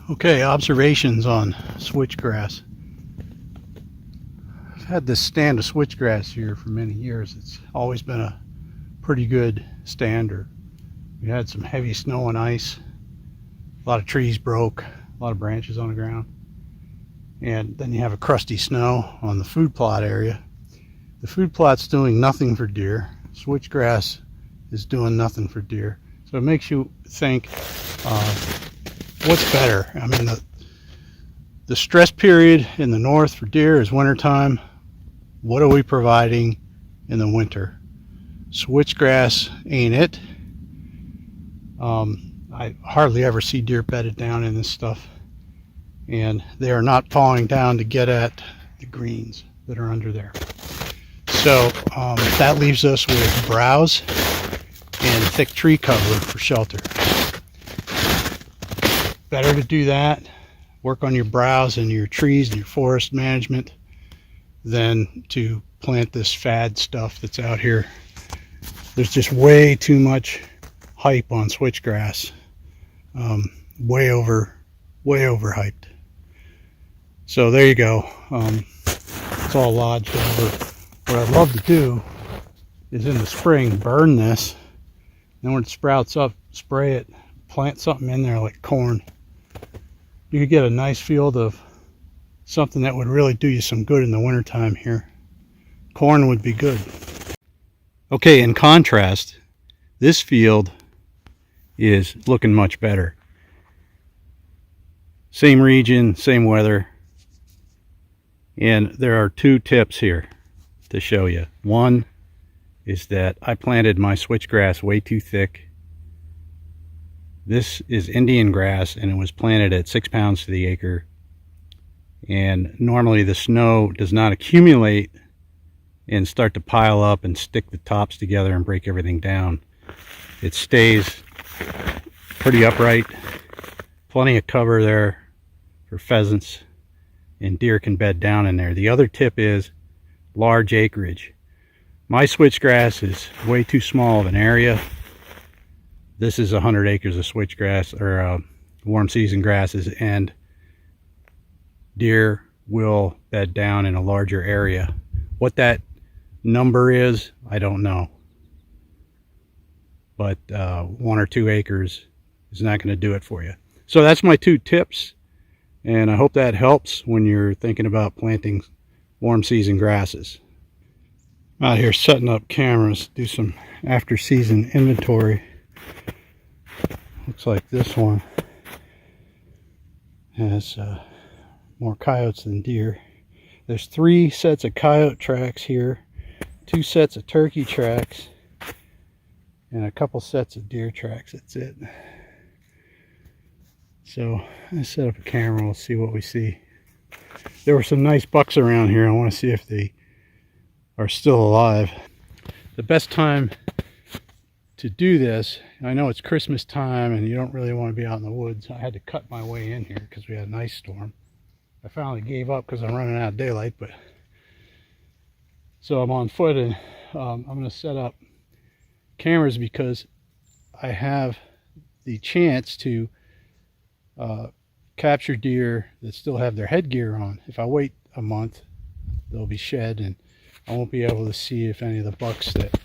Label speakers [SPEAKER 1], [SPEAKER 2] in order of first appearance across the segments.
[SPEAKER 1] Okay, observations on switchgrass. I've had this stand of switchgrass here for many years. It's always been a pretty good stander. We had some heavy snow and ice. A lot of trees broke, a lot of branches on the ground. And then you have a crusty snow on the food plot area. The food plot's doing nothing for deer. Switchgrass is doing nothing for deer. So it makes you think, what's better? I mean, the stress period in the north for deer is wintertime. What are we providing in the winter? Switchgrass ain't it. I hardly ever see deer bedded down in this stuff, and they are not falling down to get at the greens that are under there. So that leaves us with browse and thick tree cover for shelter. Better to do that, work on your browse and your trees and your forest management, than to plant this fad stuff that's out here. There's just way too much hype on switchgrass, way overhyped. So there you go. It's all lodged over. What I'd love to do is in the spring burn this, then when it sprouts up, spray it, plant something in there like corn. You could get a nice field of something that would really do you some good in the wintertime here. Corn would be good. Okay, in contrast, this field is looking much better. Same region, same weather. And there are two tips here to show you. One is that I planted my switchgrass way too thick. This is Indiangrass, and it was planted at 6 pounds to the acre. And normally the snow does not accumulate and start to pile up and stick the tops together and break everything down. It stays pretty upright. Plenty of cover there for pheasants, and deer can bed down in there. The other tip is large acreage. My switchgrass is way too small of an area. This is 100 acres of switchgrass, or warm season grasses, and deer will bed down in a larger area. What that number is, I don't know. But 1 or 2 acres is not going to do it for you. So that's my 2 tips, and I hope that helps when you're thinking about planting warm season grasses. I'm out here setting up cameras, do some after season inventory. Looks like this one has more coyotes than deer. There's 3 sets of coyote tracks here, 2 sets of turkey tracks, and a couple sets of deer tracks. That's it. So I set up a camera, we'll see what we see. There were some nice bucks around here. I want to see if they are still alive. The best time to do this, I know it's Christmas time and you don't really want to be out in the woods. I had to cut my way in here because we had an ice storm. I finally gave up because I'm running out of daylight, but so I'm on foot, and I'm going to set up cameras because I have the chance to capture deer that still have their headgear on. If I wait a month, they'll be shed, and I won't be able to see if any of the bucks that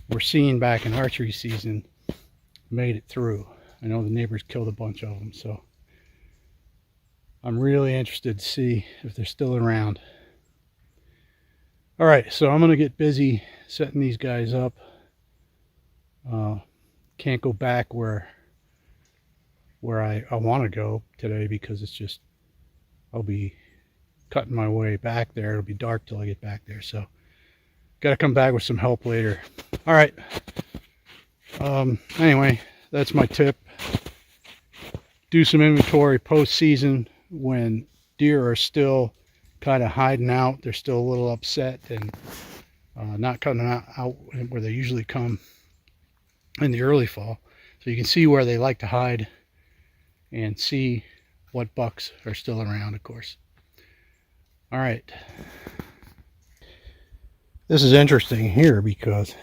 [SPEAKER 1] we're seeing back in archery season made it through. I know the neighbors killed a bunch of them, so I'm really interested to see if they're still around. All right, so I'm going to get busy setting these guys up. Can't go back where I want to go today because it's just, I'll be cutting my way back there. It'll be dark till I get back there, so got to come back with some help later. All right. Anyway, that's my tip. Do some inventory post-season when deer are still kind of hiding out. They're still a little upset and not coming out where they usually come in the early fall. So you can see where they like to hide and see what bucks are still around, of course. All right. This is interesting here because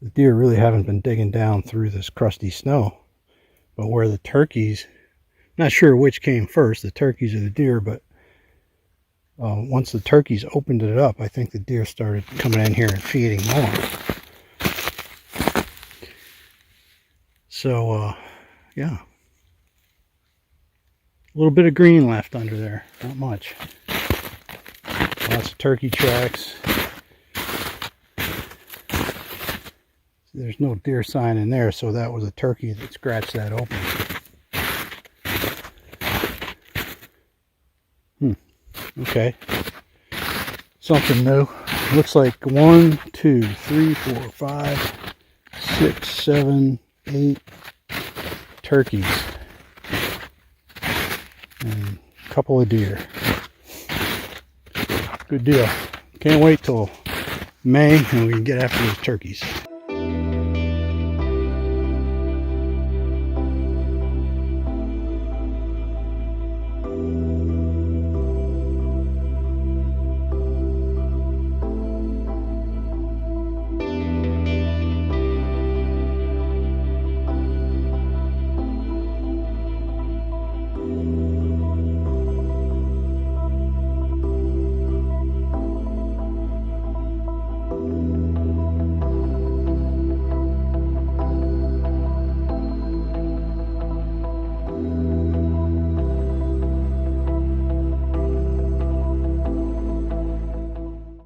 [SPEAKER 1] the deer really haven't been digging down through this crusty snow, but where the turkeys Not sure which came first, the turkeys or the deer, but once the turkeys opened it up, I think the deer started coming in here and feeding more. So, yeah. A little bit of green left under there, not much. Lots of turkey tracks. There's no deer sign in there, so that was a turkey that scratched that open. Okay. Something new. Looks like 1, 2, 3, 4, 5, 6, 7, 8 turkeys. And a couple of deer. Good deal. Can't wait till May and we can get after those turkeys.